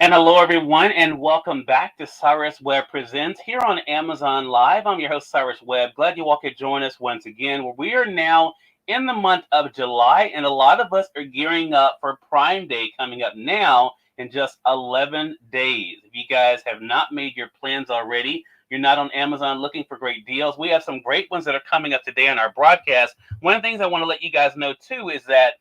And hello, everyone, and welcome back to Cyrus Webb Presents here on Amazon Live. I'm your host, Cyrus Webb. Glad you all could join us once again. We are now in the month of July, and a lot of us are gearing up for Prime Day coming up now in just 11 days. If you guys have not made your plans already, you're not on Amazon looking for great deals, we have some great ones that are coming up today on our broadcast. One of the things I want to let you guys know, too, is that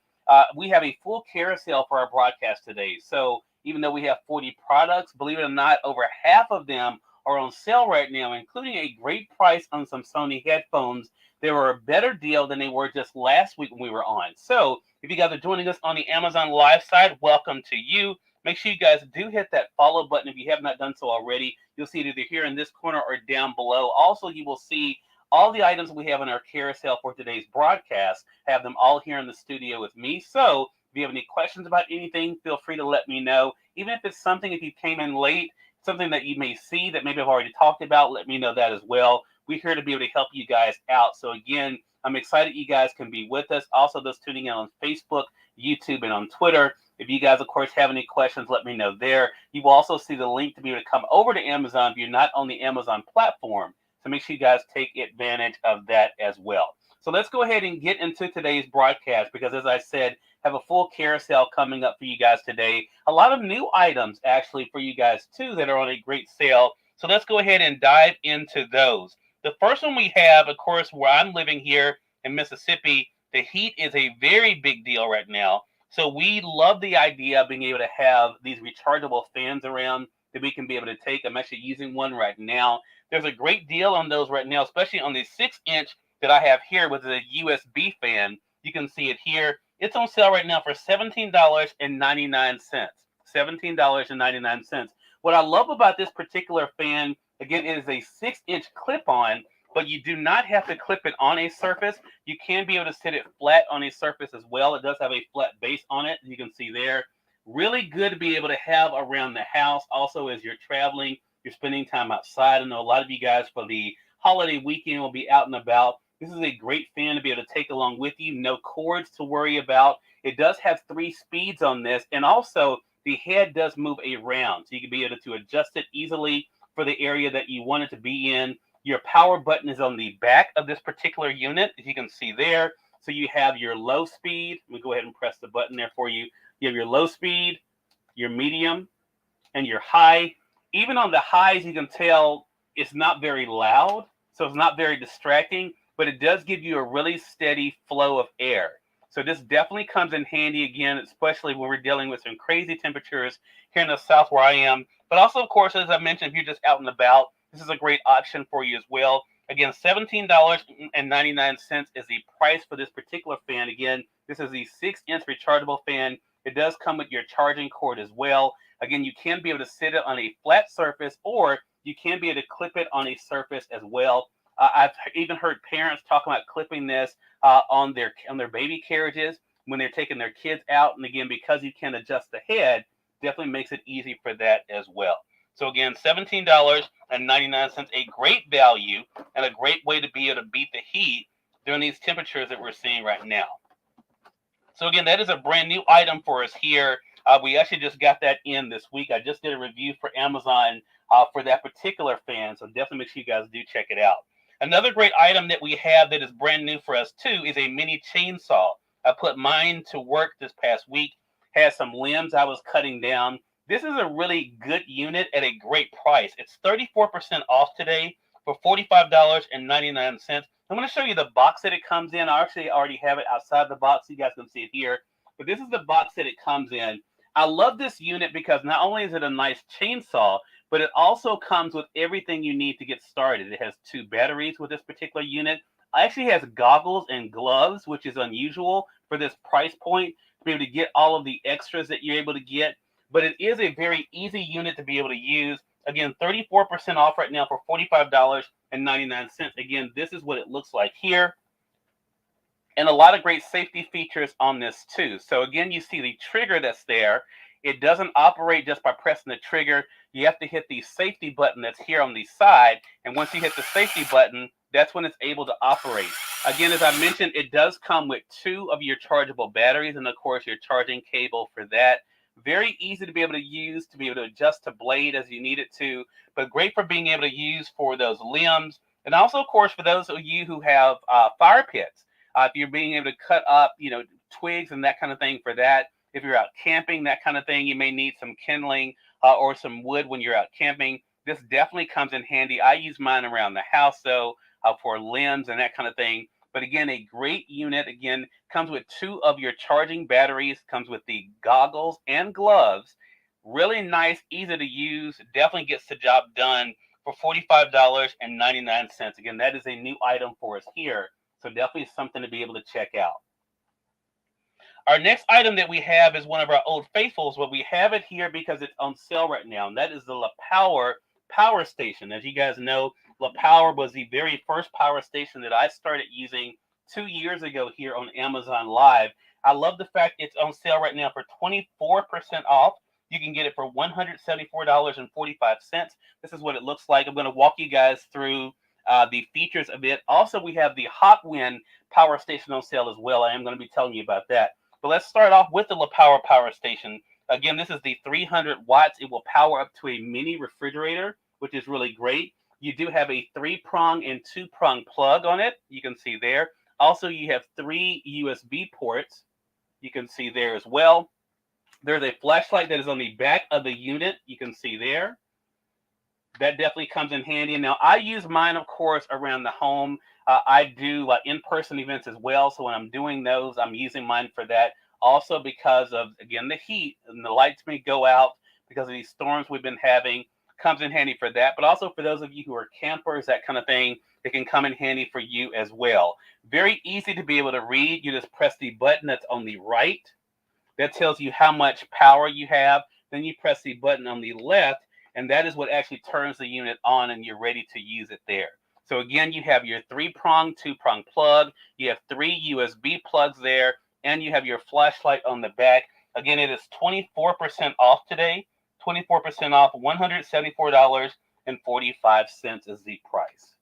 we have a full carousel for our broadcast today. So even though we have 40 products, believe it or not, over half of them are on sale right now, including a great price on some Sony headphones. They were a better deal than they were just last week when we were on. So if you guys are joining us on the Amazon Live side, welcome to you. Make sure you guys do hit that follow button if you have not done so already. You'll see it either here in this corner or down below. Also, you will see all the items we have in our carousel for today's broadcast. Have them all here in the studio with me. So if you have any questions about anything, feel free to let me know. Even if it's something, if you came in late, something that you may see that maybe I've already talked about, let me know that as well. We're here to be able to help you guys out. So again, I'm excited you guys can be with us. Also, those tuning in on Facebook, YouTube, and on Twitter. If you guys, of course, have any questions, let me know there. You will also see the link to be able to come over to Amazon if you're not on the Amazon platform. So make sure you guys take advantage of that as well. So let's go ahead and get into today's broadcast because, as I said, have a full carousel coming up for you guys today. A lot of new items, actually, for you guys, too, that are on a great sale. So let's go ahead and dive into those. The first one we have, of course, where I'm living here in Mississippi, the heat is a very big deal right now. So we love the idea of being able to have these rechargeable fans around that we can be able to take. I'm actually using one right now. There's a great deal on those right now, especially on the 6-inch that I have here with a USB fan. You can see it here. It's on sale right now for $17.99. $17.99. What I love about this particular fan, again, it is a 6-inch clip-on, but you do not have to clip it on a surface. You can be able to sit it flat on a surface as well. It does have a flat base on it, you can see there. Really good to be able to have around the house. Also, as you're traveling, you're spending time outside. I know a lot of you guys for the holiday weekend will be out and about. This is a great fan to be able to take along with you. No cords to worry about. It does have 3 speeds on this, and also the head does move around, so you can be able to adjust it easily for the area that you want it to be in. Your power button is on the back of this particular unit, as you can see there. So you have your low speed. Let me go ahead and press the button there for you. You have your low speed, your medium, and your high. Even on the highs, you can tell it's not very loud, so it's not very distracting, but it does give you a really steady flow of air. So this definitely comes in handy again, especially when we're dealing with some crazy temperatures here in the south where I am. But also, of course, as I mentioned, if you're just out and about, this is a great option for you as well. Again, $17.99 is the price for this particular fan. Again, this is the 6-inch rechargeable fan. It does come with your charging cord as well. Again, you can be able to sit it on a flat surface, or you can be able to clip it on a surface as well. I've even heard parents talk about clipping this on their baby carriages when they're taking their kids out. And again, because you can adjust the head, definitely makes it easy for that as well. So again, $17.99, a great value and a great way to be able to beat the heat during these temperatures that we're seeing right now. So again, that is a brand new item for us here. We actually just got that in this week. I just did a review for Amazon for that particular fan, so definitely make sure you guys do check it out. Another great item that we have that is brand new for us too is a mini chainsaw. I put mine to work this past week. Has some limbs I was cutting down. This is a really good unit at a great price. It's 34% off today for $45.99. I'm going to show you the box that it comes in. I actually already have it outside the box. You guys can see it here. But this is the box that it comes in. I love this unit because not only is it a nice chainsaw, but it also comes with everything you need to get started. It has 2 batteries with this particular unit. It actually has goggles and gloves, which is unusual for this price point, to be able to get all of the extras that you're able to get. But it is a very easy unit to be able to use. Again, 34% off right now for $45.99. Again, this is what it looks like here. And a lot of great safety features on this too. So again, you see the trigger that's there. It doesn't operate just by pressing the trigger. You have to hit the safety button that's here on the side. And once you hit the safety button, that's when it's able to operate. Again, as I mentioned, it does come with 2 of your chargeable batteries and, of course, your charging cable for that. Very easy to be able to use, to be able to adjust to blade as you need it to, but great for being able to use for those limbs. And also, of course, for those of you who have fire pits, if you're being able to cut up, twigs and that kind of thing for that. If you're out camping, that kind of thing, you may need some kindling or some wood when you're out camping. This definitely comes in handy. I use mine around the house, though, for limbs and that kind of thing. But again, a great unit. Again, comes with 2 of your charging batteries, comes with the goggles and gloves. Really nice, easy to use. Definitely gets the job done for $45.99. Again, that is a new item for us here. So definitely something to be able to check out. Our next item that we have is one of our old faithfuls, but we have it here because it's on sale right now, and that is the La Power Station. As you guys know, La Power was the very first power station that I started using 2 years ago here on Amazon Live. I love the fact it's on sale right now for 24% off. You can get it for $174.45. This is what it looks like. I'm going to walk you guys through the features of it. Also, we have the Hot Wind power station on sale as well. I am going to be telling you about that. But let's start off with the La Power Station. Again, this is the 300 watts. It will power up to a mini refrigerator, which is really great. You do have a 3-prong and 2-prong plug on it. You can see there. Also, you have 3 USB ports. You can see there as well. There's a flashlight that is on the back of the unit. You can see there. That definitely comes in handy. Now, I use mine, of course, around the home. I do in-person events as well. So when I'm doing those, I'm using mine for that. Also because of, again, the heat and the lights may go out because of these storms we've been having. Comes in handy for that. But also for those of you who are campers, that kind of thing, it can come in handy for you as well. Very easy to be able to read. You just press the button that's on the right. That tells you how much power you have. Then you press the button on the left, and that is what actually turns the unit on, and you're ready to use it there. So again, you have your 3-prong, 2-prong plug. You have 3 USB plugs there, and you have your flashlight on the back. Again, it is 24% off today. 24% off, $174.45 is the price.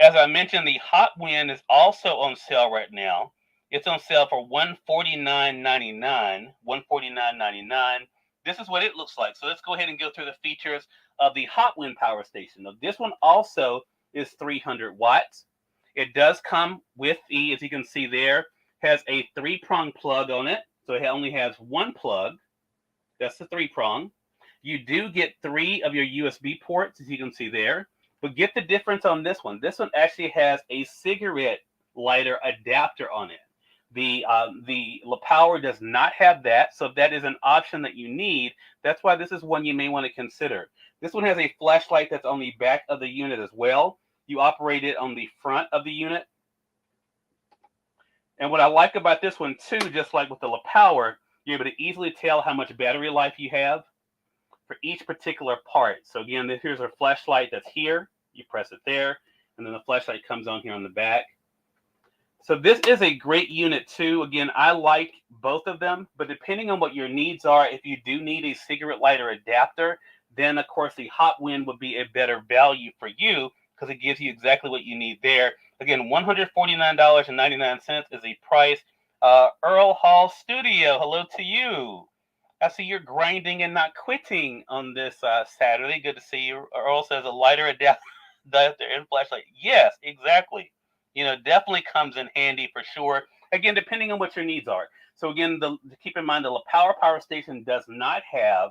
As I mentioned, the Hot Wind is also on sale right now. It's on sale for $149.99. $149.99. This is what it looks like. So let's go ahead and go through the features of the Hot Wind power station. Now, this one also is 300 watts. It does come with the, as you can see there, has a 3-prong plug on it. So it only has 1 plug. That's the 3-prong. You do get 3 of your USB ports, as you can see there. But get the difference on this one. This one actually has a cigarette lighter adapter on it. The La Power does not have that, so if that is an option that you need, that's why this is one you may want to consider. This one has a flashlight that's on the back of the unit as well. You operate it on the front of the unit. And what I like about this one too, just like with the La Power, you're able to easily tell how much battery life you have for each particular part. So again, here's our flashlight that's here. You press it there, and then the flashlight comes on here on the back. So this is a great unit too. Again, I like both of them, but depending on what your needs are, if you do need a cigarette lighter adapter, then of course the Hot Wind would be a better value for you because it gives you exactly what you need there. Again, $149.99 is the price. Earl Hall Studio, hello to you. I see you're grinding and not quitting on this Saturday. Good to see you. Earl says a lighter adapter and flashlight. Yes, exactly. Definitely comes in handy for sure. Again, depending on what your needs are. So again, keep in mind the La Power station does not have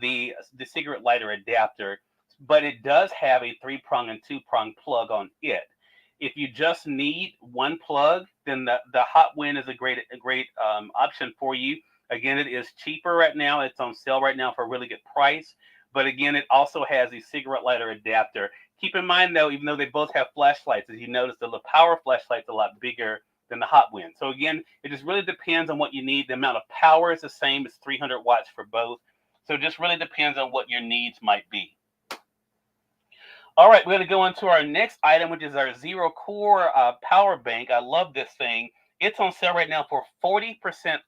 the cigarette lighter adapter, but it does have a 3-prong and 2-prong plug on it. If you just need 1 plug, then the Hot Wind is a great option for you. Again, it is cheaper right now. It's on sale right now for a really good price. But again, it also has a cigarette lighter adapter. Keep in mind, though, even though they both have flashlights, as you notice, the La Power flashlight's a lot bigger than the Hot Wind. So again, it just really depends on what you need. The amount of power is the same. It's 300 watts for both. So it just really depends on what your needs might be. All right, we're going to go into our next item, which is our Zero Core power bank. I love this thing. It's on sale right now for 40%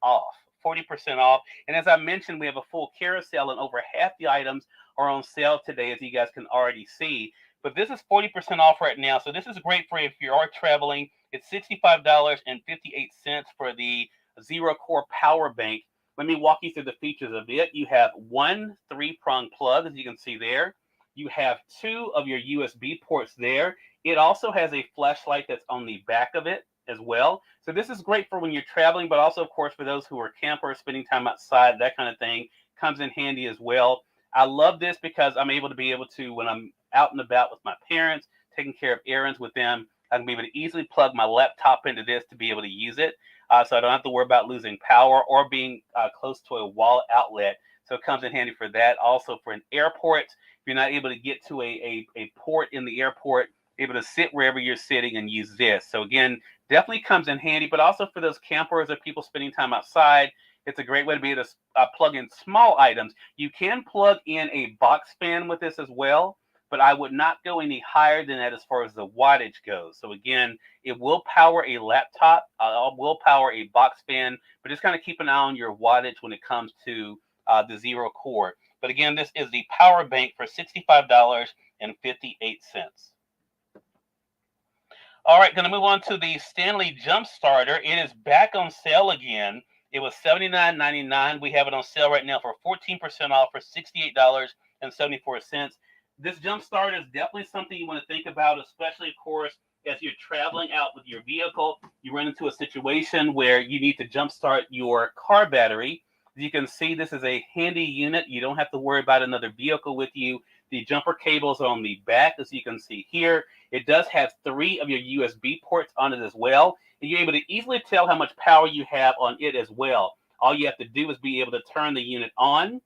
off. 40% off. And as I mentioned, we have a full carousel, and over half the items are on sale today, as you guys can already see. But this is 40% off right now. So this is great for if you are traveling. It's $65.58 for the zero core power bank. Let me walk you through the features of it. You have one 3-prong plug, as you can see there. You have 2 of your USB ports there. It also has a flashlight that's on the back of it as well. So this is great for when you're traveling, but also, of course, for those who are campers, spending time outside, that kind of thing comes in handy as well. I love this because I'm able to, when I'm out and about with my parents, taking care of errands with them, I can be able to easily plug my laptop into this to be able to use it. So I don't have to worry about losing power or being close to a wall outlet. So it comes in handy for that. Also for an airport, if you're not able to get to a port in the airport, able to sit wherever you're sitting and use this. So again, definitely comes in handy, but also for those campers or people spending time outside, it's a great way to be able to plug in small items. You can plug in a box fan with this as well, but I would not go any higher than that as far as the wattage goes. So again, it will power a laptop, will power a box fan, but just kind of keep an eye on your wattage when it comes to the zero core. But again, this is the power bank for $65.58. All right, going to move on to the Stanley Jump Starter. It is back on sale again. It was $79.99. We have it on sale right now for 14% off for $68.74. This jump starter is definitely something you want to think about, especially, of course, as you're traveling out with your vehicle. You run into a situation where you need to jump start your car battery. As you can see, this is a handy unit. You don't have to worry about another vehicle with you. The jumper cables are on the back, as you can see here. It does have 3 of your USB ports on it as well. And you're able to easily tell how much power you have on it as well. All you have to do is be able to turn the unit on,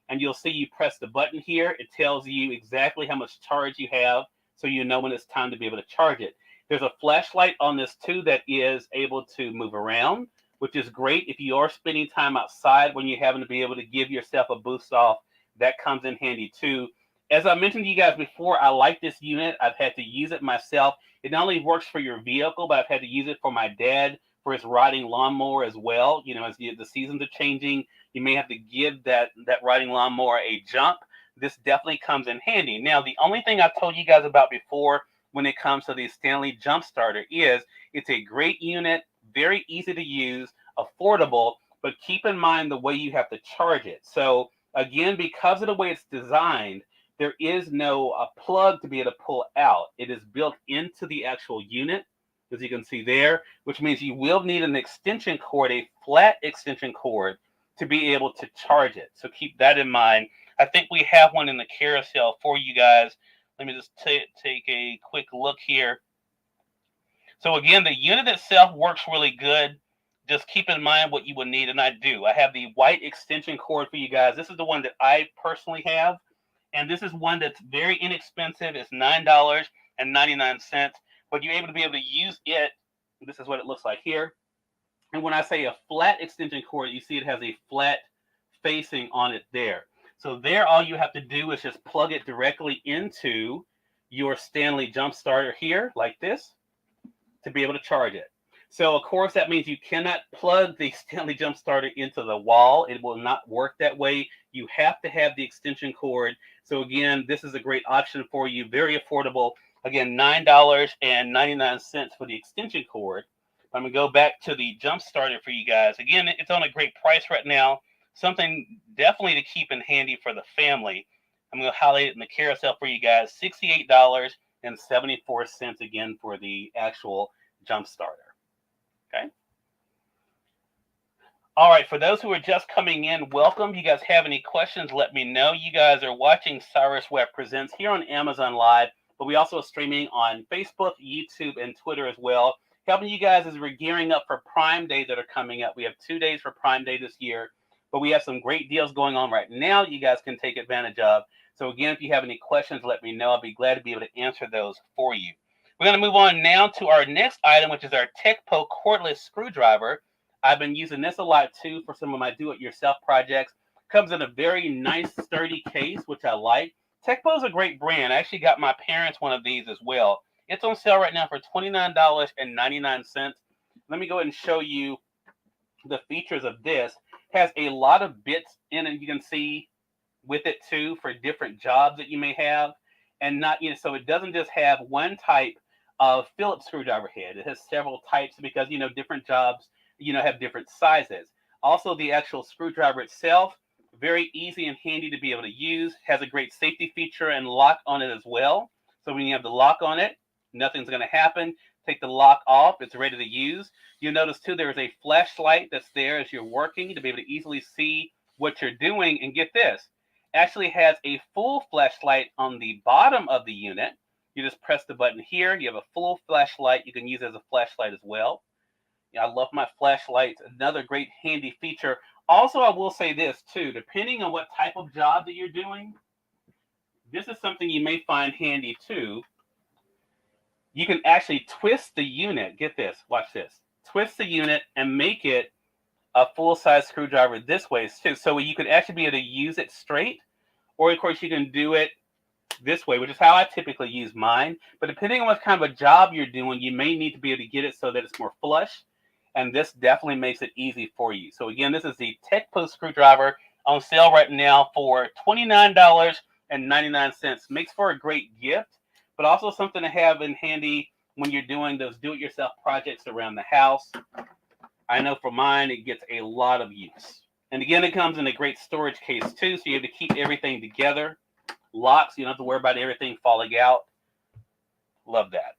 and you'll see you press the button here. It tells you exactly how much charge you have, so you know when it's time to be able to charge it. There's a flashlight on this too that is able to move around, which is great if you are spending time outside when you're having to be able to give yourself a boost off. That comes in handy too. As I mentioned to you guys before, I like this unit. I've had to use it myself. It not only works for your vehicle, but I've had to use it for my dad for his riding lawnmower as well. You know, as the seasons are changing, you may have to give that riding lawnmower a jump. This definitely comes in handy. Now, the only thing I told you guys about before when it comes to the Stanley Jump Starter is it's a great unit, very easy to use, affordable, but keep in mind the way you have to charge it. So again, because of the way it's designed, there is no plug to be able to pull out. It is built into the actual unit, as you can see there, which means you will need an extension cord, a flat extension cord, to be able to charge it. So keep that in mind. I think we have one in the carousel for you guys. Let me just take a quick look here. So again, the unit itself works really good. Just keep in mind what you would need, and I do. I have the white extension cord for you guys. This is the one that I personally have. And this is one that's very inexpensive. It's $9.99, but you're able to use it. This is what it looks like here. And when I say a flat extension cord, you see it has a flat facing on it there. So there, all you have to do is just plug it directly into your Stanley Jump Starter here, like this, to be able to charge it. So, of course, that means you cannot plug the Stanley Jump Starter into the wall. It will not work that way. You have to have the extension cord. So, again, this is a great option for you. Very affordable. Again, $9.99 for the extension cord. I'm going to go back to the Jump Starter for you guys. Again, it's on a great price right now. Something definitely to keep in handy for the family. I'm going to highlight it in the carousel for you guys. $68.74 again for the actual Jump Starter. Okay. All right. For those who are just coming in, welcome. You guys have any questions, let me know. You guys are watching Cyrus Webb Presents here on Amazon Live, but we also are streaming on Facebook, YouTube, and Twitter as well. Helping you guys as we're gearing up for Prime Day that are coming up. We have 2 days for Prime Day this year, but we have some great deals going on right now you guys can take advantage of. So again, if you have any questions, let me know. I'll be glad to be able to answer those for you. We're going to move on now to our next item, which is our TechPo cordless screwdriver. I've been using this a lot too for some of my do-it-yourself projects. Comes in a very nice, sturdy case, which I like. TechPo is a great brand. I actually got my parents one of these as well. It's on sale right now for $29.99. Let me go ahead and show you the features of this. It has a lot of bits in it. You can see with it too for different jobs that you may have, and not so it doesn't just have one type of Phillips screwdriver head. It has several types because different jobs have different sizes. Also, the actual screwdriver itself, very easy and handy to be able to use, has a great safety feature and lock on it as well. So when you have the lock on it, nothing's going to happen. Take the lock off, it's ready to use. You'll notice too there is a flashlight that's there as you're working to be able to easily see what you're doing. And get this, actually has a full flashlight on the bottom of the unit. You just press the button here, you have a full flashlight. You can use it as a flashlight as well. I love my flashlights. Another great handy feature. Also, I will say this too, depending on what type of job that you're doing, this is something you may find handy too. You can actually twist the unit. Get this, watch this. Twist the unit and make it a full-size screwdriver this way too. So you can actually be able to use it straight, or of course you can do it this way, which is how I typically use mine. But depending on what kind of a job you're doing, you may need to be able to get it so that it's more flush. And this definitely makes it easy for you. So again, this is the Tech Post screwdriver on sale right now for $29.99. Makes for a great gift, but also something to have in handy when you're doing those do-it-yourself projects around the house. I know for mine, it gets a lot of use. And again, it comes in a great storage case too, so you have to keep everything together. Locks, you don't have to worry about everything falling out. Love that.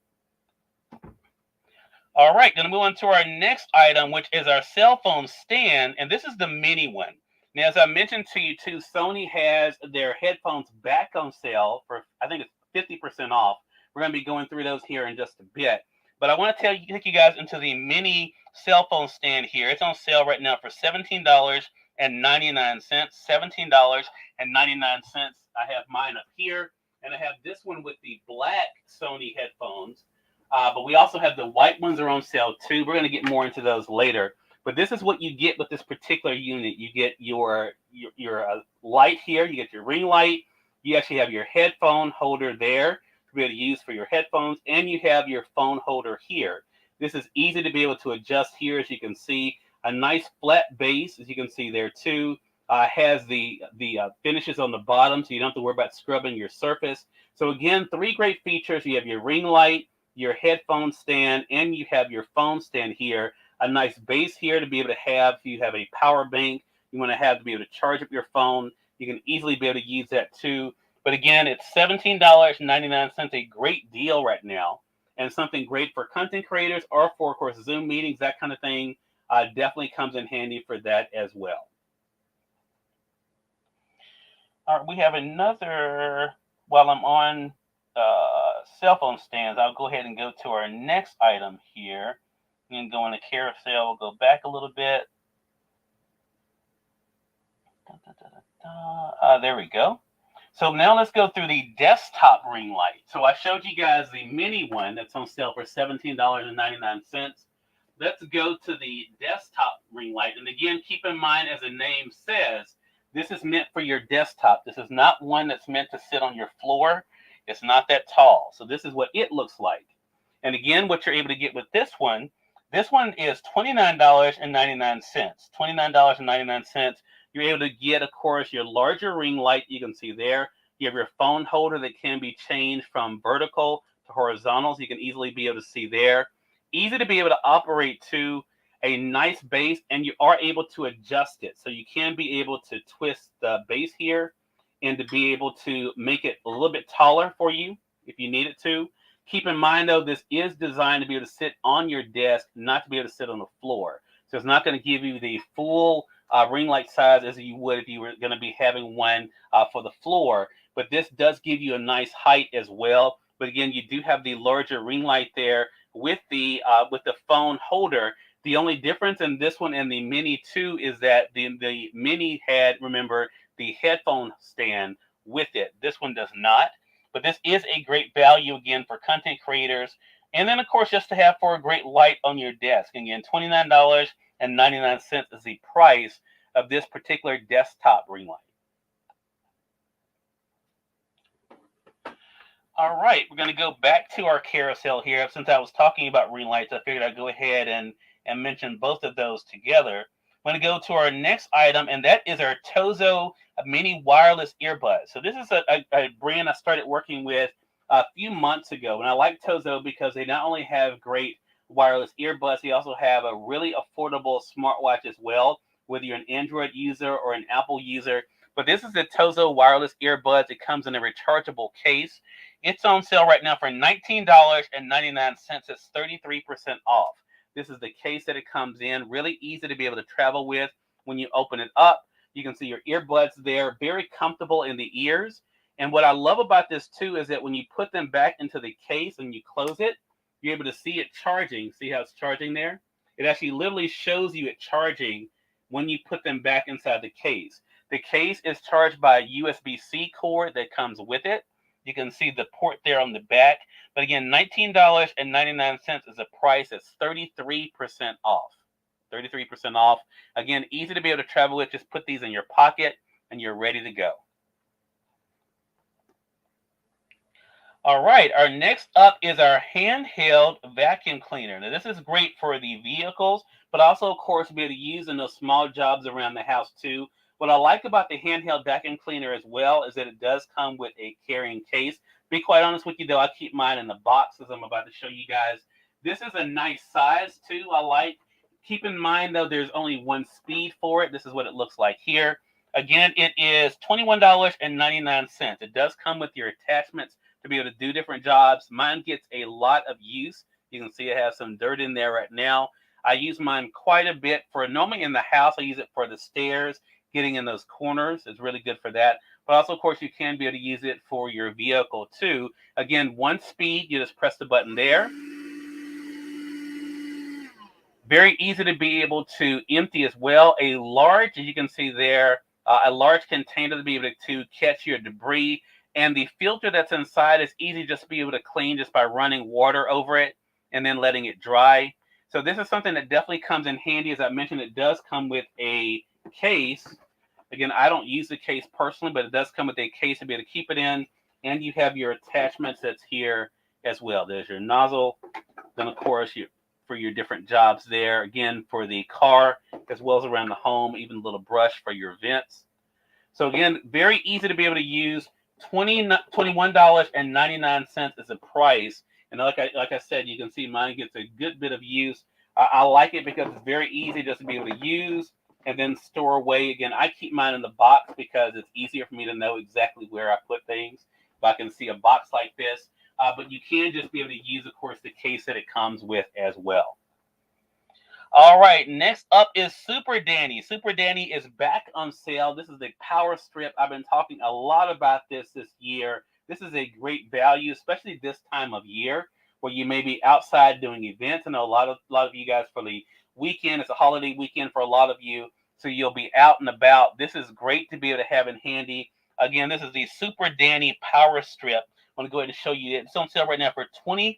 All right, going to move on to our next item, which is our cell phone stand, and this is the mini one. Now, as I mentioned to you too, Sony has their headphones back on sale for, I think it's 50% off. We're going to be going through those here in just a bit. But I want to take you guys into the mini cell phone stand here. It's on sale right now for $17.99. $17.99. I have mine up here, and I have this one with the black Sony headphones. But we also have the white ones are on sale too. We're going to get more into those later. But this is what you get with this particular unit. You get your light here. You get your ring light. You actually have your headphone holder there to be able to use for your headphones. And you have your phone holder here. This is easy to be able to adjust here, as you can see. A nice flat base, as you can see there too. Has the finishes on the bottom, so you don't have to worry about scrubbing your surface. So again, 3 great features. You have your ring light, your headphone stand, and you have your phone stand here. A nice base here to be able to have, if you have a power bank, you want to have to be able to charge up your phone. You can easily be able to use that too. But again, it's $17.99, a great deal right now, and something great for content creators or for, of course, Zoom meetings, that kind of thing. Definitely comes in handy for that as well. All right, we have another, while I'm on cell phone stands, I'll go ahead and go to our next item here and go in the carousel. We'll go back a little bit. There we go. So now let's go through the desktop ring light. So I showed you guys the mini one that's on sale for $17.99. Let's go to the desktop ring light. And again, keep in mind, as the name says, this is meant for your desktop. This is not one that's meant to sit on your floor. It's not that tall. So this is what it looks like. And again, what you're able to get with this one is $29.99. $29.99. You're able to get, of course, your larger ring light. You can see there. You have your phone holder that can be changed from vertical to horizontal. So you can easily be able to see there. Easy to be able to operate to. A nice base, and you are able to adjust it. So you can be able to twist the base here and to be able to make it a little bit taller for you if you need it to. Keep in mind, though, this is designed to be able to sit on your desk, not to be able to sit on the floor. So it's not going to give you the full ring light size as you would if you were going to be having one for the floor. But this does give you a nice height as well. But again, you do have the larger ring light there with the phone holder. The only difference in this one and the Mini 2 is that the Mini had, remember, the headphone stand with it. This one does not. But this is a great value, again, for content creators. And then, of course, just to have for a great light on your desk. Again, $29.99 is the price of this particular desktop ring light. All right, we're going to go back to our carousel here. Since I was talking about ring lights, I figured I'd go ahead and mention both of those together. I'm going to go to our next item, and that is our Tozo Mini Wireless Earbuds. So this is a brand I started working with a few months ago, and I like Tozo because they not only have great wireless earbuds. They also have a really affordable smartwatch as well, whether you're an Android user or an Apple user. But this is the Tozo wireless earbuds. It comes in a rechargeable case. It's on sale right now for $19.99. It's 33% off. This is the case that it comes in. Really easy to be able to travel with. When you open it up, you can see your earbuds there. Very comfortable in the ears. And what I love about this too is that when you put them back into the case and you close it, you're able to see it charging. See how it's charging there? It actually literally shows you it charging when you put them back inside the case. The case is charged by a USB-C cord that comes with it. You can see the port there on the back. But again, $19.99 is a price that's 33% off. 33% off. Again, easy to be able to travel with. Just put these in your pocket and you're ready to go. All right, our next up is our handheld vacuum cleaner. Now, this is great for the vehicles, but also, of course, be able to use in those small jobs around the house too. What I like about the handheld vacuum cleaner as well is that it does come with a carrying case. Be quite honest with you, though, I keep mine in the box as I'm about to show you guys. This is a nice size too. I like. Keep in mind, though, there's only one speed for it. This is what it looks like here. Again, it is $21.99. It does come with your attachments to be able to do different jobs. Mine gets a lot of use. You can see it has some dirt in there right now. I use mine quite a bit for normally in the house. I use it for the stairs, getting in those corners. It's really good for that. But also, of course, you can be able to use it for your vehicle too. Again, one speed. You just press the button there. Very easy to be able to empty as well. A large, as you can see there, a large container to be able to catch your debris. And the filter that's inside is easy just to be able to clean just by running water over it and then letting it dry. So this is something that definitely comes in handy. As I mentioned, it does come with a case. Again, I don't use the case personally, but it does come with a case to be able to keep it in. And you have your attachments that's here as well. There's your nozzle. Then, of course, for your different jobs there. Again, for the car as well as around the home, even a little brush for your vents. So again, very easy to be able to use. $21.99 is the price. And like I said, you can see mine gets a good bit of use. I like it because it's very easy just to be able to use and then store away. Again, I keep mine in the box because it's easier for me to know exactly where I put things. If I can see a box like this. But you can just be able to use, of course, the case that it comes with as well. All right, next up is Super Danny. Super Danny is back on sale. This is a power strip. I've been talking a lot about this year. This is a great value, especially this time of year where you may be outside doing events. I know a lot of you guys for the weekend. It's a holiday weekend for a lot of you, so you'll be out and about. This is great to be able to have in handy. Again, this is the Super Danny power strip. I'm going to go ahead and show you it. It's on sale right now for 20%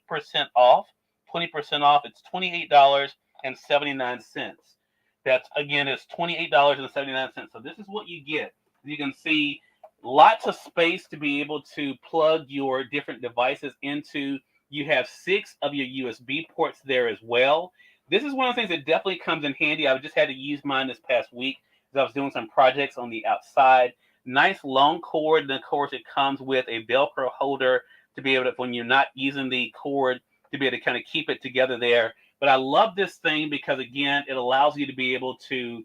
off. 20% off. It's $28.79. That's, again, it's $28.79. So this is what you get. You can see lots of space to be able to plug your different devices into. You have 6 of your USB ports there as well. This is one of the things that definitely comes in handy. I just had to use mine this past week as I was doing some projects on the outside. Nice long cord, and of course it comes with a Velcro holder to be able to, when you're not using the cord, to be able to kind of keep it together there. But I love this thing because, again, it allows you to be able to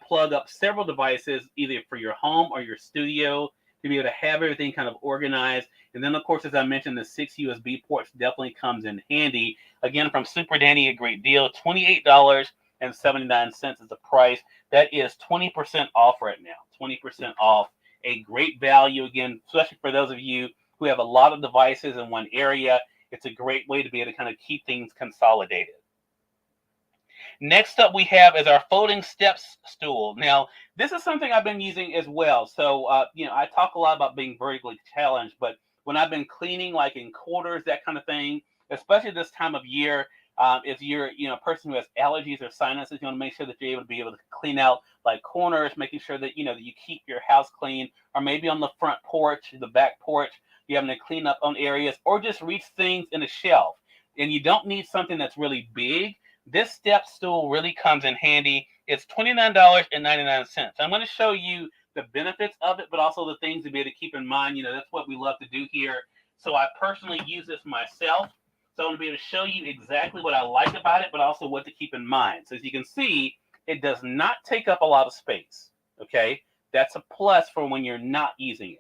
plug up several devices, either for your home or your studio, to be able to have everything kind of organized. And then, of course, as I mentioned, the 6 USB ports definitely comes in handy. Again, from Super Danny, a great deal. $28.79 is the price. That is 20% off right now. 20% off. A great value, again, especially for those of you who have a lot of devices in one area. It's a great way to be able to kind of keep things consolidated. Next up we have is our folding steps stool. Now, this is something I've been using as well. So, I talk a lot about being vertically challenged, but when I've been cleaning, like in quarters, that kind of thing, especially this time of year, if you're a person who has allergies or sinuses, you want to make sure that you're able to clean out like corners, making sure that that you keep your house clean, or maybe on the front porch, the back porch, you're having to clean up on areas, or just reach things in a shelf. And you don't need something that's really big. This step stool really comes in handy. It's $29.99. I'm going to show you the benefits of it, but also the things to be able to keep in mind. That's what we love to do here. So I personally use this myself. So I'm going to be able to show you exactly what I like about it, but also what to keep in mind. So as you can see, it does not take up a lot of space. Okay, that's a plus for when you're not using it.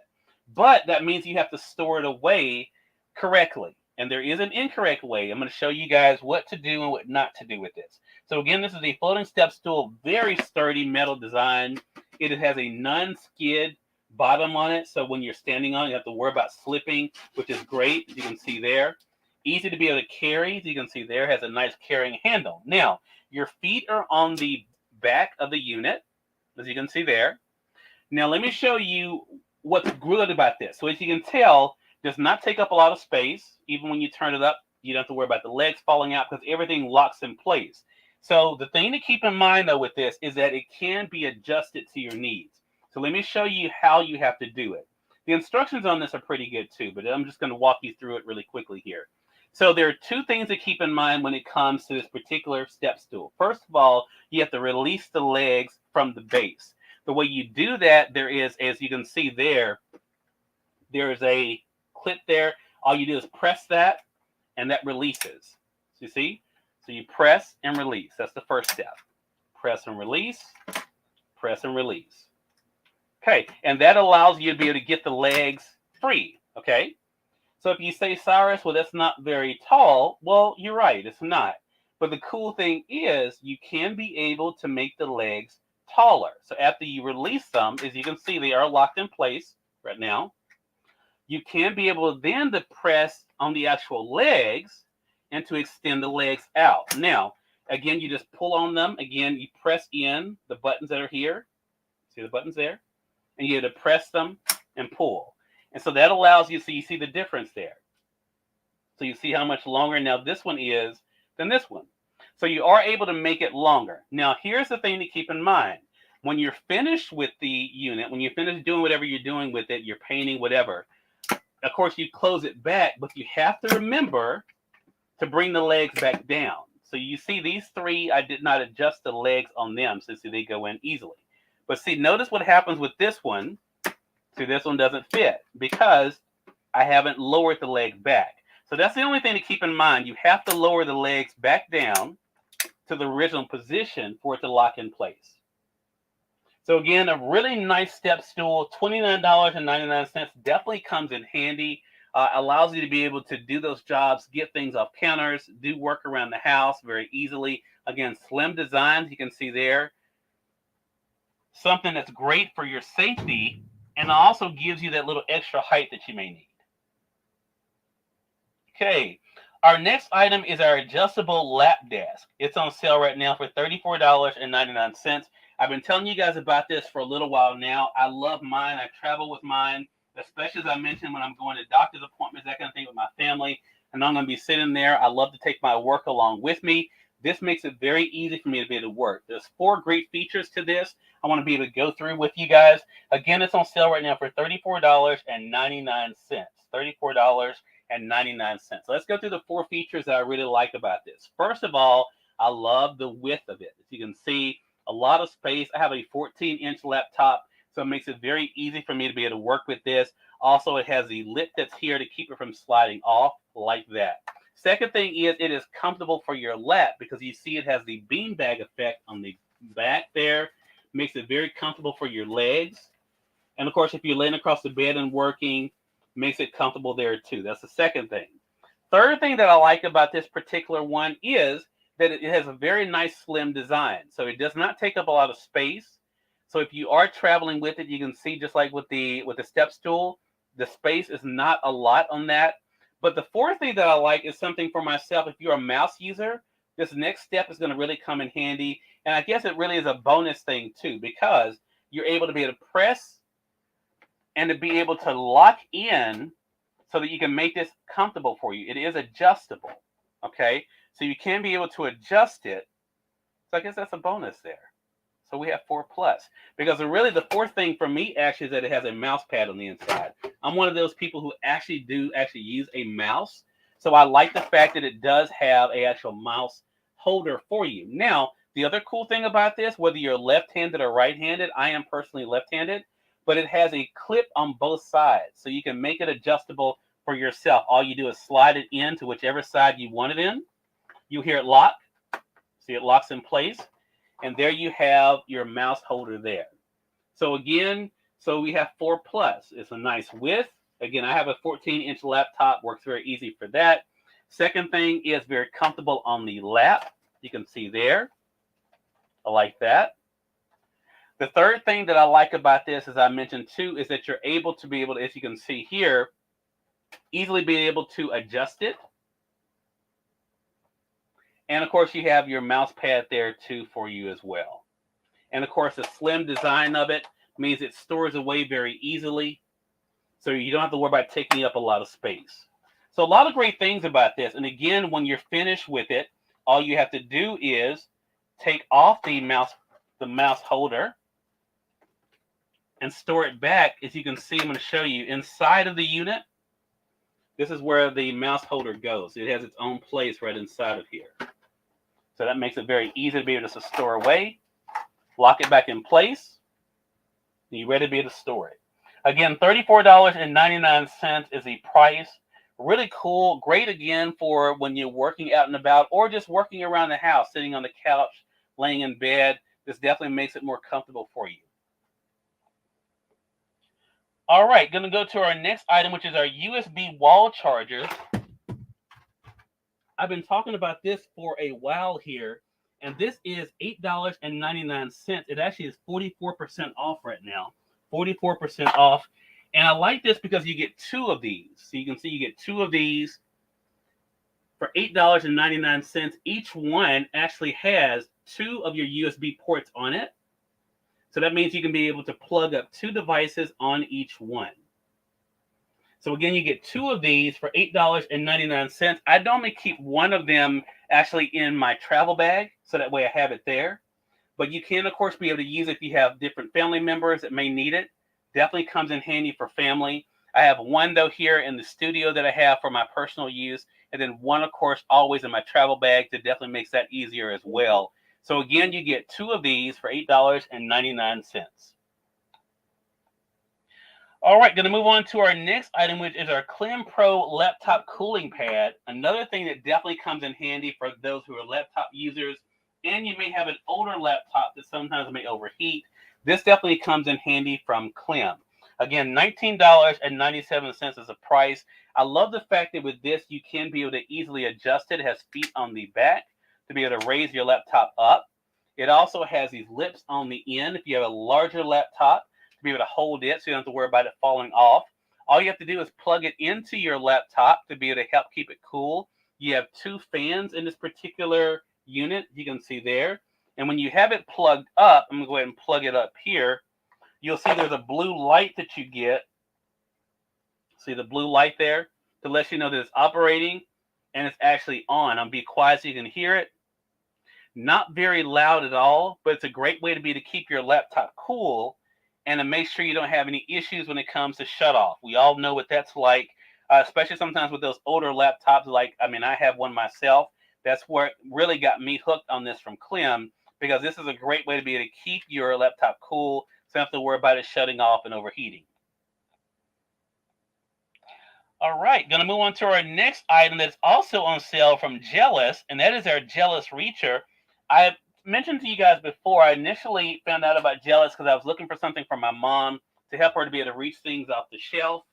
But that means you have to store it away correctly. And there is an incorrect way. I'm going to show you guys what to do and what not to do with this. So again, this is a floating step stool, very sturdy metal design. It has a non-skid bottom on it, so when you're standing on it, you have to worry about slipping, which is great, as you can see there. Easy to be able to carry, as you can see there, has a nice carrying handle. Now, your feet are on the back of the unit, as you can see there. Now, let me show you what's good about this. So as you can tell, it does not take up a lot of space. Even when you turn it up, you don't have to worry about the legs falling out because everything locks in place. So the thing to keep in mind, though, with this is that it can be adjusted to your needs. So let me show you how you have to do it. The instructions on this are pretty good too, but I'm just going to walk you through it really quickly here. So there are two things to keep in mind when it comes to this particular step stool. First of all, you have to release the legs from the base. The way you do that, there is, as you can see there, there is a clip there. All you do is press that, and that releases. So you see? So you press and release. That's the first step. Press and release, press and release. Okay, and that allows you to be able to get the legs free, okay? So if you say, Cyrus, well, that's not very tall, well, you're right, it's not. But the cool thing is you can be able to make the legs taller. So after you release them, as you can see, they are locked in place right now. You can be able then to press on the actual legs and to extend the legs out. Now, again, you just pull on them. Again, you press in the buttons that are here. See the buttons there? And you have to press them and pull. And so that allows you, so you see the difference there. So you see how much longer now this one is than this one. So you are able to make it longer. Now, here's the thing to keep in mind. When you're finished with the unit, when you're finished doing whatever you're doing with it, you're painting, whatever, of course, you close it back, but you have to remember to bring the legs back down. So you see these three, I did not adjust the legs on them, so see they go in easily. But see, notice what happens with this one. See, this one doesn't fit because I haven't lowered the leg back. So that's the only thing to keep in mind. You have to lower the legs back down to the original position for it to lock in place. So again, a really nice step stool, $29.99, definitely comes in handy. Allows you to be able to do those jobs, get things off counters, do work around the house very easily. Again, slim designs, you can see there. Something that's great for your safety and also gives you that little extra height that you may need. Okay, our next item is our adjustable lap desk. It's on sale right now for $34.99. I've been telling you guys about this for a little while now. I love mine. I travel with mine, especially as I mentioned when I'm going to doctor's appointments, that kind of thing with my family. And I'm going to be sitting there. I love to take my work along with me. This makes it very easy for me to be able to work. There's 4 great features to this. I want to be able to go through with you guys. Again, it's on sale right now for $34.99. $34.99. So let's go through the 4 features that I really like about this. First of all, I love the width of it. As you can see, a lot of space. I have a 14-inch laptop, so it makes it very easy for me to be able to work with this. Also, it has the lip that's here to keep it from sliding off like that. Second thing is it is comfortable for your lap because you see it has the beanbag effect on the back there. Makes it very comfortable for your legs. And of course, if you're laying across the bed and working, makes it comfortable there too. That's the second thing. Third thing that I like about this particular one is that it has a very nice slim design. So it does not take up a lot of space. So if you are traveling with it, you can see just like with the step stool, the space is not a lot on that. But the fourth thing that I like is something for myself. If you're a mouse user, this next step is going to really come in handy. And I guess it really is a bonus thing too, because you're able to be able to press and to be able to lock in so that you can make this comfortable for you. It is adjustable, okay? So you can be able to adjust it. So I guess that's a bonus there. So we have 4+. Because really the fourth thing for me actually is that it has a mouse pad on the inside. I'm one of those people who actually use a mouse. So I like the fact that it does have an actual mouse holder for you. Now, the other cool thing about this, whether you're left-handed or right-handed, I am personally left-handed, but it has a clip on both sides. So you can make it adjustable for yourself. All you do is slide it in to whichever side you want it in. You hear it lock. See, it locks in place. And there you have your mouse holder there. So again, we have 4 plus. It's a nice width. Again, I have a 14-inch laptop. Works very easy for that. Second thing is very comfortable on the lap. You can see there. I like that. The third thing that I like about this, as I mentioned too, is that you're able to be able to, as you can see here, easily be able to adjust it. And of course, you have your mouse pad there too for you as well. And of course, the slim design of it means it stores away very easily. So you don't have to worry about taking up a lot of space. So a lot of great things about this. And again, when you're finished with it, all you have to do is take off the mouse holder and store it back. As you can see, I'm going to show you inside of the unit. This is where the mouse holder goes. It has its own place right inside of here. So that makes it very easy to be able to store away. Lock it back in place. And you're ready to be able to store it. Again, $34.99 is the price. Really cool. Great again for when you're working out and about or just working around the house, sitting on the couch, laying in bed. This definitely makes it more comfortable for you. All right, going to go to our next item, which is our USB wall chargers. I've been talking about this for a while here, and this is $8.99. It actually is 44% off right now. 44% off. And I like this because you get 2 of these. So you can see you get 2 of these for $8.99. Each one actually has 2 of your USB ports on it. So that means you can be able to plug up 2 devices on each one. So again, you get 2 of these for $8.99. I normally keep one of them actually in my travel bag, so that way I have it there. But you can, of course, be able to use it if you have different family members that may need it. Definitely comes in handy for family. I have one, though, here in the studio that I have for my personal use. And then one, of course, always in my travel bag that definitely makes that easier as well. So again, you get 2 of these for $8.99. All right, going to move on to our next item, which is our Clim Pro laptop cooling pad. Another thing that definitely comes in handy for those who are laptop users, and you may have an older laptop that sometimes may overheat. This definitely comes in handy from Clim. Again, $19.97 is the price. I love the fact that with this, you can be able to easily adjust it. It has feet on the back to be able to raise your laptop up. It also has these lips on the end if you have a larger laptop to be able to hold it so you don't have to worry about it falling off. All you have to do is plug it into your laptop to be able to help keep it cool. You have 2 fans in this particular unit. You can see there. And when you have it plugged up, I'm going to go ahead and plug it up here. You'll see there's a blue light that you get. See the blue light there to let you know that it's operating and it's actually on. I'm be quiet so you can hear it. Not very loud at all, but it's a great way to be to keep your laptop cool and to make sure you don't have any issues when it comes to shut off. We all know what that's like, especially sometimes with those older laptops. I have one myself. That's where it really got me hooked on this from Clim, because this is a great way to be able to keep your laptop cool so you don't have to worry about it shutting off and overheating. All right, going to move on to our next item that's also on sale from Jealous, and that is our Jealous Reacher. I mentioned to you guys before, I initially found out about Jealous because I was looking for something for my mom to help her to be able to reach things off the shelf.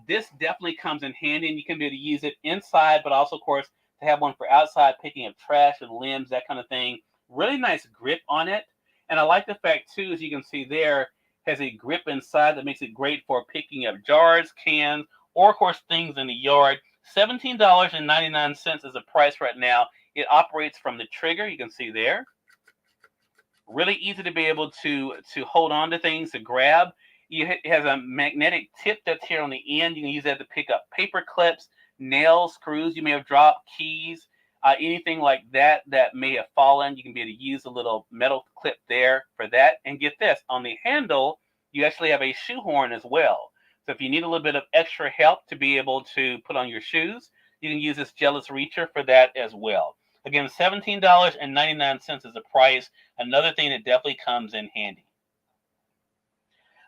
This definitely comes in handy, and you can be able to use it inside, but also, of course, to have one for outside, picking up trash and limbs, that kind of thing. Really nice grip on it. And I like the fact, too, as you can see there, has a grip inside that makes it great for picking up jars, cans, or, of course, things in the yard. $17.99 is the price right now. It operates from the trigger. You can see there. Really easy to be able to hold on to things, to grab. It has a magnetic tip that's here on the end. You can use that to pick up paper clips, nails, screws you may have dropped, keys, anything like that that may have fallen. You can be able to use a little metal clip there for that. And get this, on the handle, you actually have a shoehorn as well. So if you need a little bit of extra help to be able to put on your shoes, you can use this Jealous Reacher for that as well. Again, $17.99 is the price. Another thing that definitely comes in handy.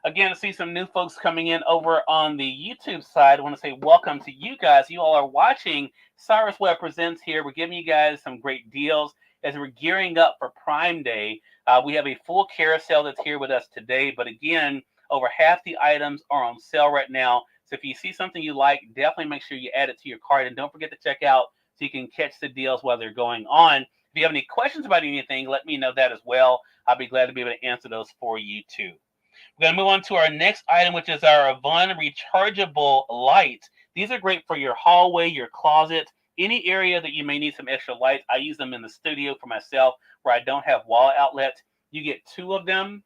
Again, I see some new folks coming in over on the YouTube side. I want to say welcome to you guys. You all are watching Cyrus Webb Presents here. We're giving you guys some great deals as we're gearing up for Prime Day. We have a full carousel that's here with us today. But again, over half the items are on sale right now. So if you see something you like, definitely make sure you add it to your cart. And don't forget to check out so you can catch the deals while they're going on. If you have any questions about anything, let me know that as well. I'll be glad to be able to answer those for you too. We're going to move on to our next item, which is our Avon rechargeable lights. These are great for your hallway, your closet, any area that you may need some extra lights. I use them in the studio for myself where I don't have wall outlets. You get 2 of them.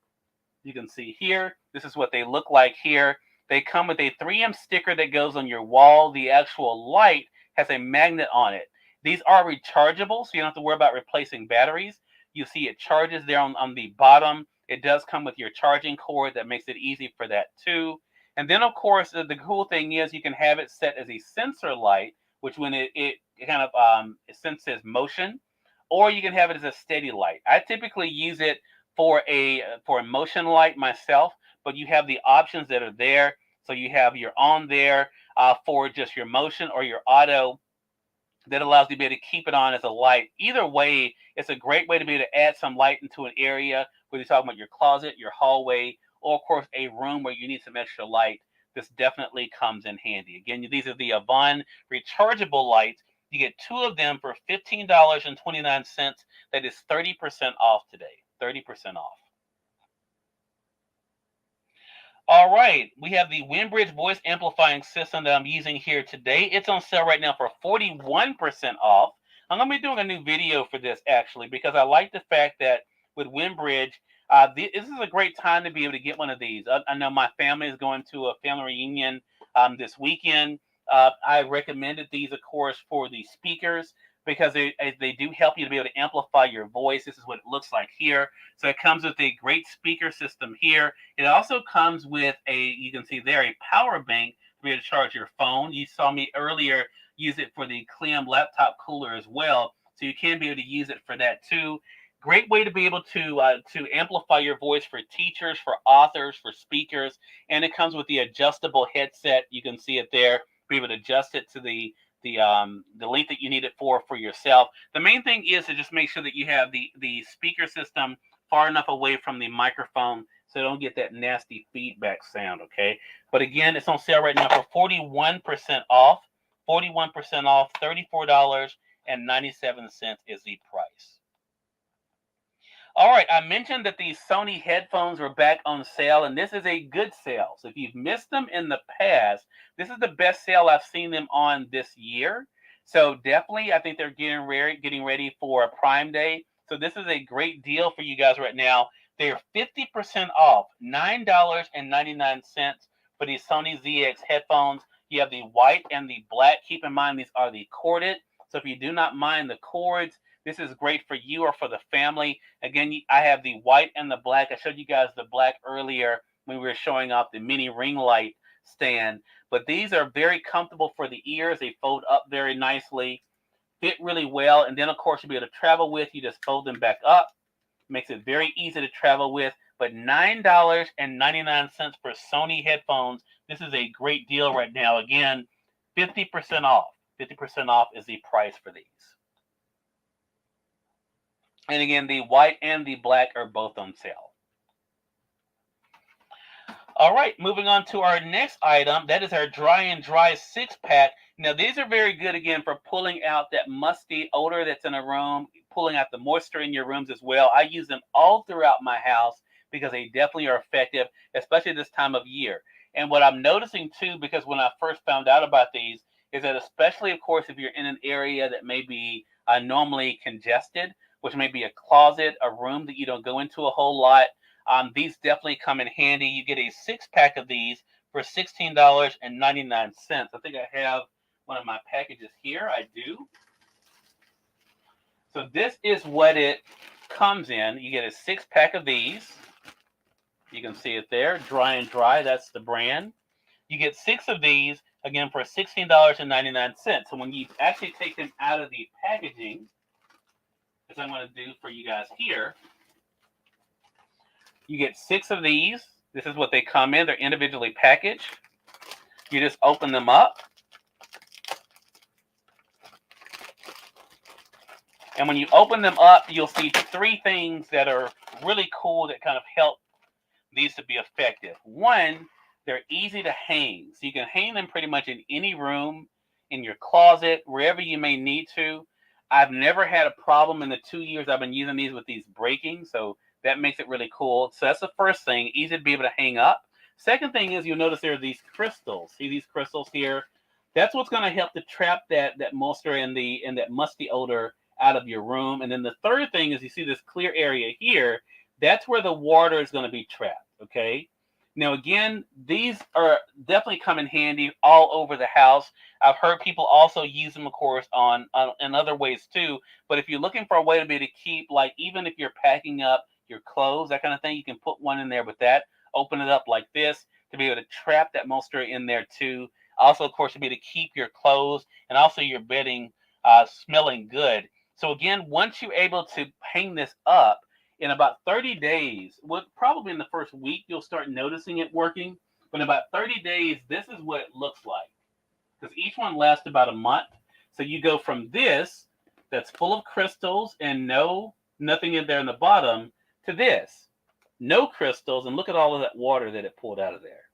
You can see here. This is what they look like here. They come with a 3M sticker that goes on your wall. The actual light has a magnet on it. These are rechargeable, so you don't have to worry about replacing batteries. You see it charges there on the bottom. It does come with your charging cord that makes it easy for that too. And then, of course, the cool thing is you can have it set as a sensor light, which when it kind of it senses motion, or you can have it as a steady light. I typically use it for a motion light myself, but you have the options that are there. So you have your on there for just your motion or your auto that allows you to be able to keep it on as a light. Either way, it's a great way to be able to add some light into an area, whether you're talking about your closet, your hallway, or of course a room where you need some extra light. This definitely comes in handy. Again, these are the Avon rechargeable lights. You get 2 of them for $15.29. That is 30% off today. 30% off. All right, we have the Winbridge voice amplifying system that I'm using here today. It's on sale right now for 41% off. I'm going to be doing a new video for this actually because I like the fact that with Winbridge, this is a great time to be able to get one of these. I know my family is going to a family reunion this weekend. I recommended these, of course, for the speakers because they do help you to be able to amplify your voice. This is what it looks like here. So it comes with a great speaker system here. It also comes with you can see there, a power bank to be able to charge your phone. You saw me earlier use it for the Clem laptop cooler as well. So you can be able to use it for that too. Great way to be able to amplify your voice for teachers, for authors, for speakers. And it comes with the adjustable headset. You can see it there. Be able to adjust it to the length that you need it for yourself. The main thing is to just make sure that you have the speaker system far enough away from the microphone so don't get that nasty feedback sound, okay? But again, it's on sale right now for 41% off. 41% off, $34.97 is the price. All right, I mentioned that these Sony headphones were back on sale, and this is a good sale. So if you've missed them in the past, this is the best sale I've seen them on this year. So definitely, I think they're getting ready for a Prime Day. So this is a great deal for you guys right now. They're 50% off, $9.99 for these Sony ZX headphones. You have the white and the black. Keep in mind, these are the corded. So if you do not mind the cords, this is great for you or for the family. Again, I have the white and the black. I showed you guys the black earlier when we were showing off the mini ring light stand. But these are very comfortable for the ears. They fold up very nicely, fit really well. And then, of course, you'll be able to travel with. You just fold them back up. Makes it very easy to travel with. But $9.99 for Sony headphones. This is a great deal right now. Again, 50% off. 50% off is the price for these. And again, the white and the black are both on sale. All right, moving on to our next item. That is our Dry and Dry 6-pack. Now, these are very good, again, for pulling out that musty odor that's in a room, pulling out the moisture in your rooms as well. I use them all throughout my house because they definitely are effective, especially this time of year. And what I'm noticing, too, because when I first found out about these, is that especially, of course, if you're in an area that may be normally congested, which may be a closet, a room that you don't go into a whole lot, these definitely come in handy. You get a 6-pack of these for $16.99. I think I have one of my packages here. I do. So this is what it comes in. You get a 6-pack of these. You can see it there, Dry and Dry. That's the brand. You get 6 of these, again, for $16.99. So when you actually take them out of the packaging, as I'm going to do for you guys here, you get 6 of these. This is what they come in. They're individually packaged. You just open them up. And when you open them up, you'll see three things that are really cool that kind of help these to be effective. One, they're easy to hang. So you can hang them pretty much in any room, in your closet, wherever you may need to. I've never had a problem in the 2 years I've been using these with these breaking. So that makes it really cool. So that's the first thing, easy to be able to hang up. Second thing is you'll notice there are these crystals. See these crystals here? That's what's going to help to trap that moisture and that musty odor out of your room. And then the third thing is you see this clear area here. That's where the water is going to be trapped. Okay. Now again, these are definitely come in handy all over the house. I've heard people also use them, of course, on in other ways too. But if you're looking for a way to be able to keep, like, even if you're packing up your clothes, that kind of thing, you can put one in there with that. Open it up like this to be able to trap that moisture in there too. Also, of course, to be able to keep your clothes and also your bedding smelling good. So again, once you're able to hang this up, in about 30 days, well, probably in the first week, you'll start noticing it working. But in about 30 days, this is what it looks like. Because each one lasts about a month. So you go from this, that's full of crystals and nothing in there in the bottom, to this. No crystals, and look at all of that water that it pulled out of there.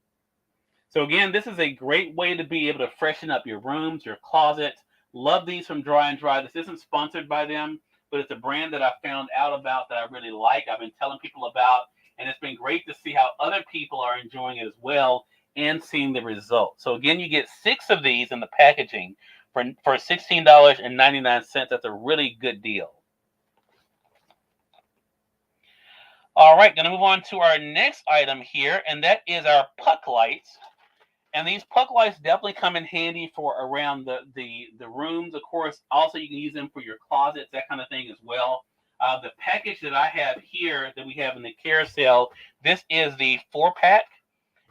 So again, this is a great way to be able to freshen up your rooms, your closet. Love these from Dry and Dry. This isn't sponsored by them, but it's a brand that I found out about that I really like. I've been telling people about, and it's been great to see how other people are enjoying it as well and seeing the results. So again, you get 6 of these in the packaging for $16.99. That's a really good deal. All right, going to move on to our next item here, and that is our puck lights. And these puck lights definitely come in handy for around the rooms. Of course, also you can use them for your closets, that kind of thing as well. The package that I have here that we have in the carousel, this is the 4-pack,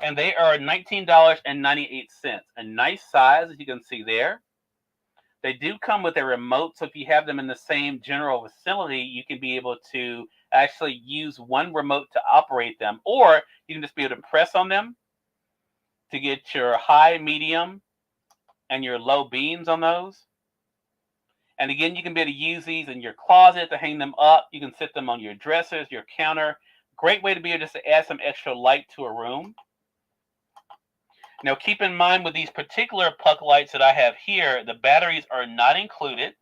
and they are $19.98. A nice size, as you can see there. They do come with a remote, so if you have them in the same general vicinity, you can be able to actually use one remote to operate them, or you can just be able to press on them to get your high, medium, and your low beams on those. And again, you can be able to use these in your closet to hang them up. You can sit them on your dressers, your counter. Great way to be able just to add some extra light to a room. Now, keep in mind with these particular puck lights that I have here, the batteries are not included.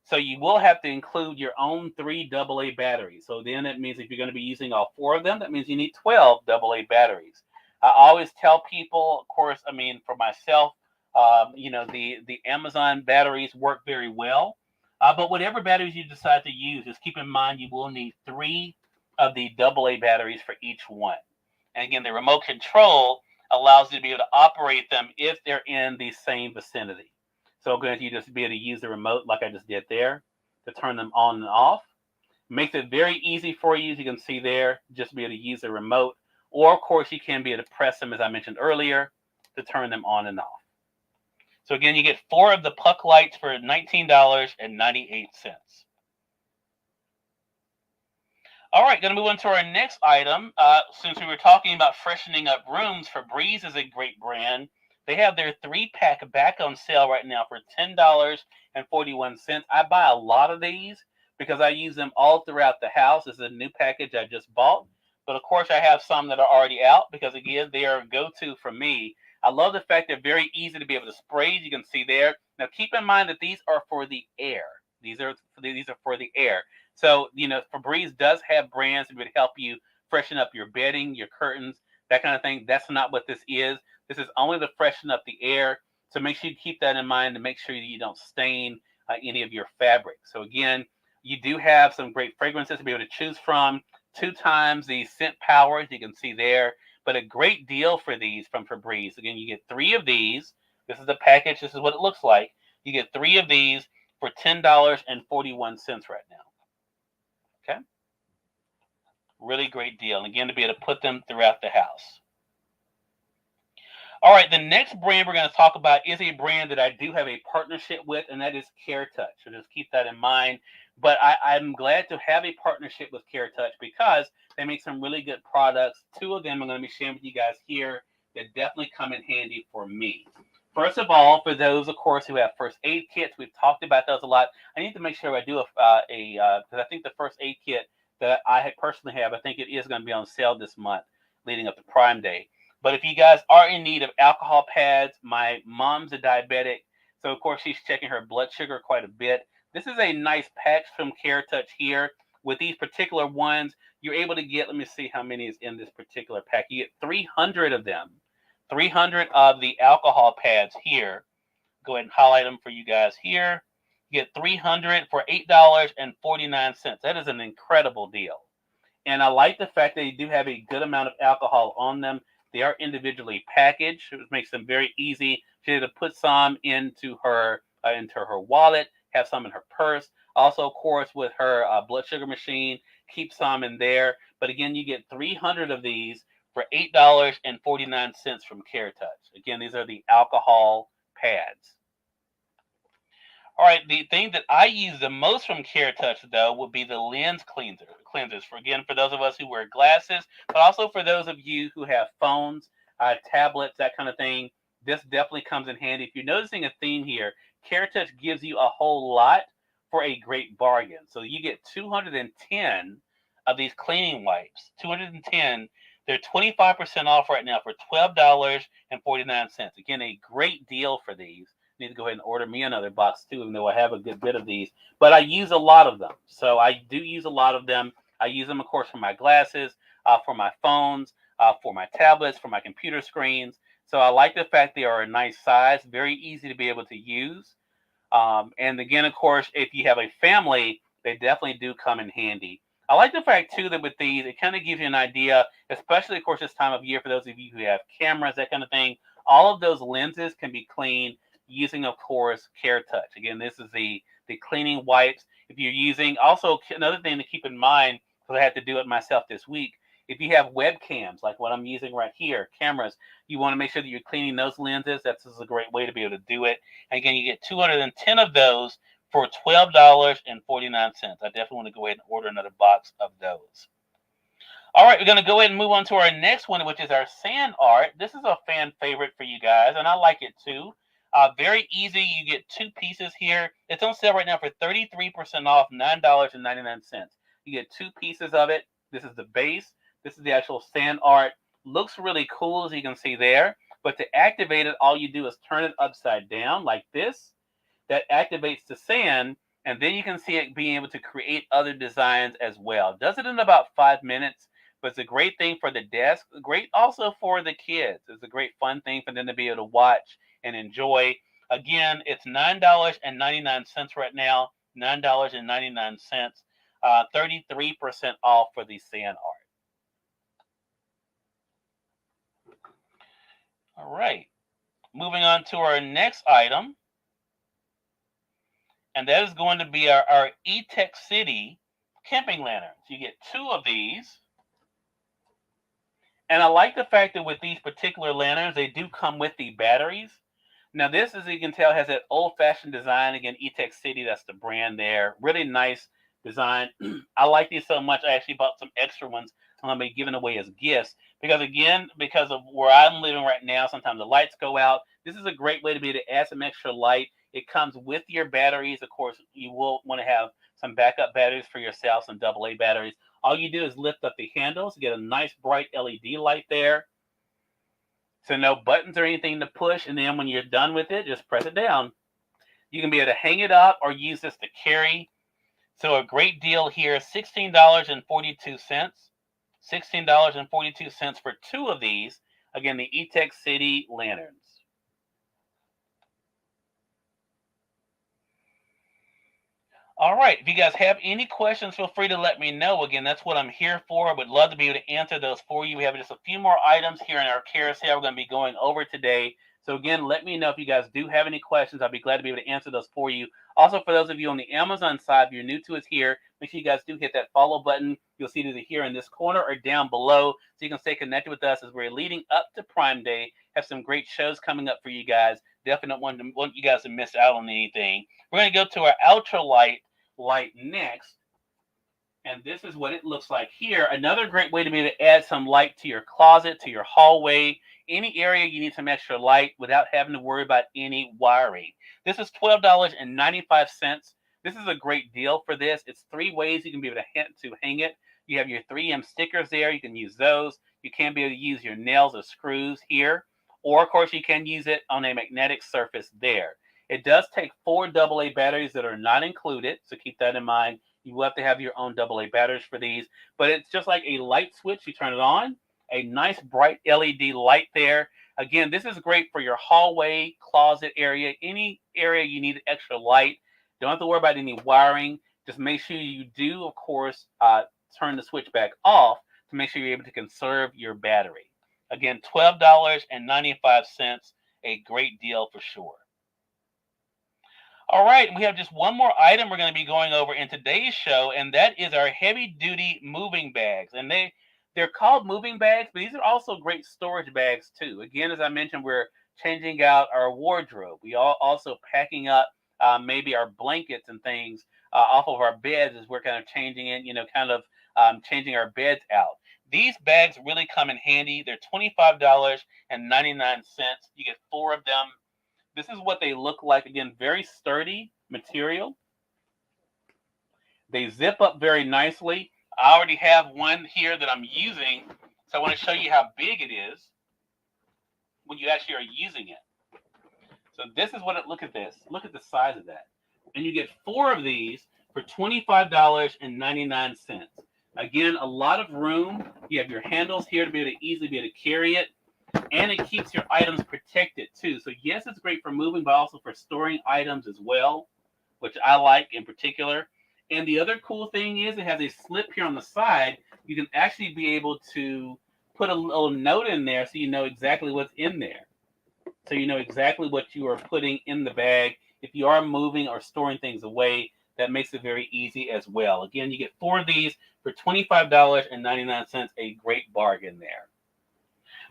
So you will have to include your own 3 AA batteries. So then that means if you're going to be using all 4 of them, that means you need 12 AA batteries. I always tell people, of course, I mean, for myself, the Amazon batteries work very well. But whatever batteries you decide to use, just keep in mind you will need 3 of the AA batteries for each one. And again, the remote control allows you to be able to operate them if they're in the same vicinity. So again, you just be able to use the remote like I just did there to turn them on and off. Makes it very easy for you, as you can see there, just be able to use the remote. Or, of course, you can be able to press them, as I mentioned earlier, to turn them on and off. So, again, you get 4 of the puck lights for $19.98. All right, going to move on to our next item. Since we were talking about freshening up rooms, Febreze is a great brand. They have their 3-pack back on sale right now for $10.41. I buy a lot of these because I use them all throughout the house. This is a new package I just bought. But of course, I have some that are already out because, again, they are a go-to for me. I love the fact they're very easy to be able to spray. You can see there. Now, keep in mind that these are for the air. These are for the air. So, Febreze does have brands that would help you freshen up your bedding, your curtains, that kind of thing. That's not what this is. This is only to freshen up the air. So make sure you keep that in mind to make sure that you don't stain any of your fabric. So, again, you do have some great fragrances to be able to choose from. 2 times the scent power, as you can see there. But a great deal for these from Febreze. Again, you get 3 of these. This is the package. This is what it looks like. You get 3 of these for $10.41 right now. Okay? Really great deal. And again, to be able to put them throughout the house. All right, the next brand we're going to talk about is a brand that I do have a partnership with, and that is CareTouch. So just keep that in mind. But I'm glad to have a partnership with CareTouch because they make some really good products. Two of them I'm going to be sharing with you guys here that definitely come in handy for me. First of all, for those, of course, who have first aid kits, we've talked about those a lot. I need to make sure I do because I think the first aid kit that I personally have, I think it is going to be on sale this month leading up to Prime Day. But if you guys are in need of alcohol pads, my mom's a diabetic, so of course she's checking her blood sugar quite a bit. This is a nice patch from CareTouch here. With these particular ones, you're able to get, let me see how many is in this particular pack. You get 300 of them. 300 of the alcohol pads here. Go ahead and highlight them for you guys here. You get 300 for $8.49. That is an incredible deal. And I like the fact that they do have a good amount of alcohol on them. They are individually packaged, which makes them very easy. She's able to put some into her wallet, have some in her purse. Also, of course, with her blood sugar machine, keep some in there. But again, you get 300 of these for $8.49 from CareTouch. Again, these are the alcohol pads. All right, the thing that I use the most from CareTouch, though, would be the lens cleansers. For those of us who wear glasses, but also for those of you who have phones, tablets, that kind of thing. This definitely comes in handy. If you're noticing a theme here, CareTouch gives you a whole lot for a great bargain. So you get 210 of these cleaning wipes. 210. They're 25% off right now for $12.49. Again, a great deal for these. Need to go ahead and order me another box too, even though I have a good bit of these. But I use a lot of them. So I do use a lot of them. I use them, of course, for my glasses, for my phones, for my tablets, for my computer screens. So I like the fact they are a nice size, very easy to be able to use. And again, of course, if you have a family, they definitely do come in handy. I like the fact too that with these, it kind of gives you an idea, especially of course this time of year for those of you who have cameras, that kind of thing. All of those lenses can be cleaned using, of course, CareTouch. Again, this is the cleaning wipes. If you're using, also another thing to keep in mind, because I had to do it myself this week, if you have webcams, like what I'm using right here, cameras, you want to make sure that you're cleaning those lenses. That's a great way to be able to do it. And again, you get 210 of those for $12.49. I definitely want to go ahead and order another box of those. All right, we're going to go ahead and move on to our next one, which is our sand art. This is a fan favorite for you guys, and I like it too. Very easy. You get two pieces here. It's on sale right now for 33% off, $9.99. You get two pieces of it. This is the base. This is the actual sand art. Looks really cool, as you can see there. But to activate it, all you do is turn it upside down like this. That activates the sand, and then you can see it being able to create other designs as well. Does it in about 5 minutes, but it's a great thing for the desk. Great also for the kids. It's a great fun thing for them to be able to watch and enjoy. Again, it's $9.99 right now. $9.99. 33% off for the sand art. All right. Moving on to our next item. And that is going to be our E-Tech City camping lanterns. You get two of these. And I like the fact that with these particular lanterns, they do come with the batteries. Now this, as you can tell, has that old-fashioned design. Again, E-Tech City, that's the brand there. Really nice design. I like these so much, I actually bought some extra ones I'm going to be giving away as gifts. Because again, because of where I'm living right now, sometimes the lights go out. This is a great way to be able to add some extra light. It comes with your batteries. Of course, you will want to have some backup batteries for yourself, some AA batteries. All you do is lift up the handles, get a nice bright LED light there. So no buttons or anything to push, and then when you're done with it, just press it down. You can be able to hang it up or use this to carry. So a great deal here, $16.42. $16.42 for two of these. Again, the E-Tech City lanterns. All right. If you guys have any questions, feel free to let me know. Again, that's what I'm here for. I would love to be able to answer those for you. We have just a few more items here in our carousel we're going to be going over today. So again, let me know if you guys do have any questions. I'll be glad to be able to answer those for you. Also, for those of you on the Amazon side, if you're new to us here, make sure you guys do hit that follow button. You'll see it either here in this corner or down below, so you can stay connected with us as we're leading up to Prime Day. Have some great shows coming up for you guys. Definitely don't want you guys to miss out on anything. We're going to go to our ultralight light next. And this is what it looks like here. Another great way to be able to add some light to your closet, to your hallway, any area you need some extra light without having to worry about any wiring. This is $12.95. This is a great deal for this. It's 3 ways you can be able to hang it. You have your 3M stickers there. You can use those. You can be able to use your nails or screws here. Or, of course, you can use it on a magnetic surface there. It does take 4 AA batteries that are not included, so keep that in mind. You will have to have your own AA batteries for these, but it's just like a light switch. You turn it on, a nice bright LED light there. Again, this is great for your hallway, closet area, any area you need extra light. Don't have to worry about any wiring. Just make sure you do, of course, turn the switch back off to make sure you're able to conserve your battery. Again, $12.95, a great deal for sure. All right, we have just one more item we're going to be going over in today's show, and that is our heavy-duty moving bags. And they're called moving bags, but these are also great storage bags too. Again, as I mentioned, we're changing out our wardrobe. We are also packing up maybe our blankets and things off of our beds as we're kind of changing it, changing our beds out. These bags really come in handy. They're $25.99. You get 4 of them. This is what they look like. Again, very sturdy material. They zip up very nicely. I already have one here that I'm using, so I want to show you how big it is when you actually are using it. So this is what it, look at this. Look at the size of that. And you get 4 of these for $25.99. Again, a lot of room. You have your handles here to be able to easily be able to carry it. And it keeps your items protected too. So yes, it's great for moving, but also for storing items as well, which I like in particular. And the other cool thing is it has a slip here on the side. You can actually be able to put a little note in there so you know exactly what's in there. So you know exactly what you are putting in the bag. If you are moving or storing things away, that makes it very easy as well. Again, you get 4 of these for $25.99, a great bargain there.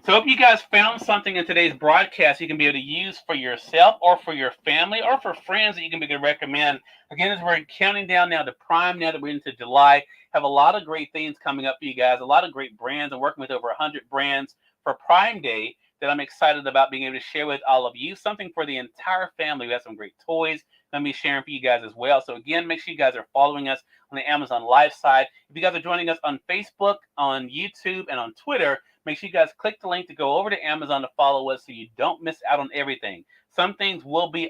So I hope you guys found something in today's broadcast you can be able to use for yourself or for your family or for friends that you can be able to recommend. Again, as we're counting down now to Prime, now that we're into July, have a lot of great things coming up for you guys, a lot of great brands. I'm working with over 100 brands for Prime Day that I'm excited about being able to share with all of you. Something for the entire family. We have some great toys I'm going to be sharing for you guys as well. So again, make sure you guys are following us on the Amazon Live side. If you guys are joining us on Facebook, on YouTube, and on Twitter, make sure you guys click the link to go over to Amazon to follow us so you don't miss out on everything. Some things will be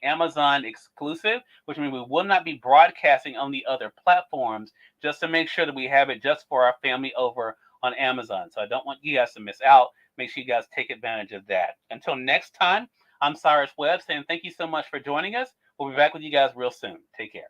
Amazon exclusive, which means we will not be broadcasting on the other platforms, just to make sure that we have it just for our family over on Amazon. So I don't want you guys to miss out. Make sure you guys take advantage of that. Until next time, I'm Cyrus Webb saying thank you so much for joining us. We'll be back with you guys real soon. Take care.